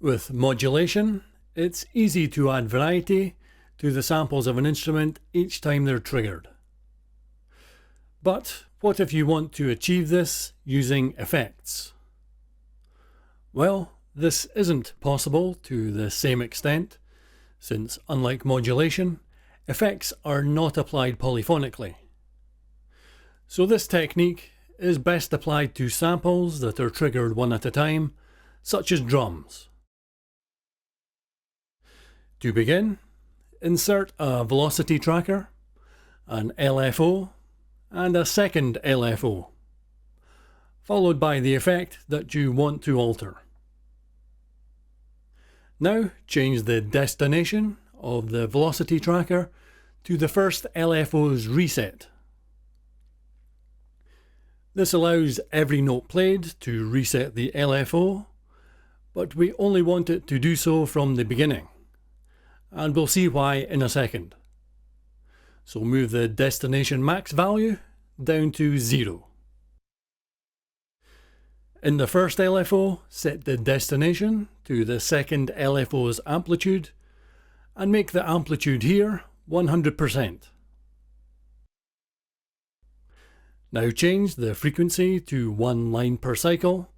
With modulation, it's easy to add variety to the samples of an instrument each time they're triggered. But what if you want to achieve this using effects? Well, this isn't possible to the same extent, since unlike modulation, effects are not applied polyphonically. So this technique is best applied to samples that are triggered one at a time, such as drums. To begin, insert a velocity tracker, an LFO, and a second LFO, followed by the effect that you want to alter. Now change the destination of the velocity tracker to the first LFO's reset. This allows every note played to reset the LFO, but we only want it to do so from the beginning, and we'll see why in a second. So move the destination max value down to 0. In the first LFO, set the destination to the second LFO's amplitude and make the amplitude here 100%. Now change the frequency to 1 line per cycle.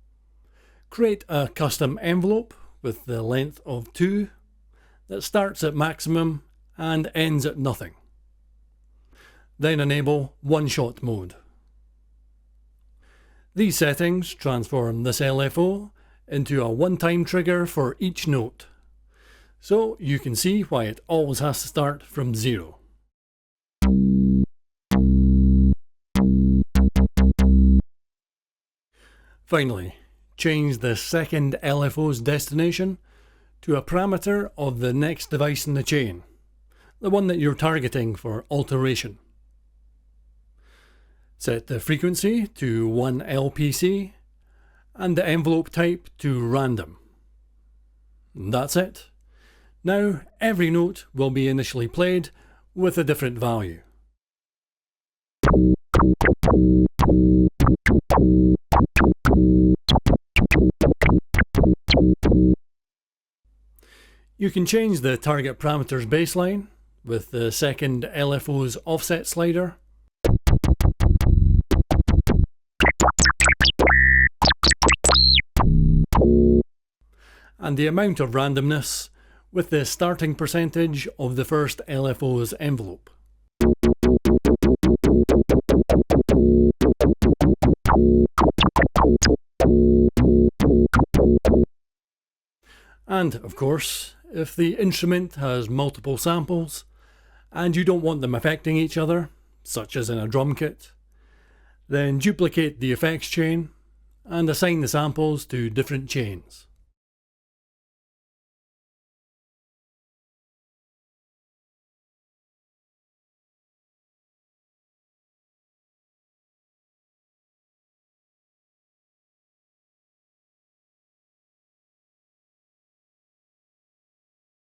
Create a custom envelope with the length of 2 that starts at maximum and ends at nothing. Then enable one-shot mode. These settings transform this LFO into a one-time trigger for each note, so you can see why it always has to start from 0. Finally, change the second LFO's destination to a parameter of the next device in the chain, the one that you're targeting for alteration. Set the frequency to 1 LPC and the envelope type to random. That's it. Now every note will be initially played with a different value. You can change the target parameter's baseline with the second LFO's offset slider. And the amount of randomness with the starting percentage of the first LFO's envelope. And of course, if the instrument has multiple samples and you don't want them affecting each other, such as in a drum kit, then duplicate the effects chain and assign the samples to different chains.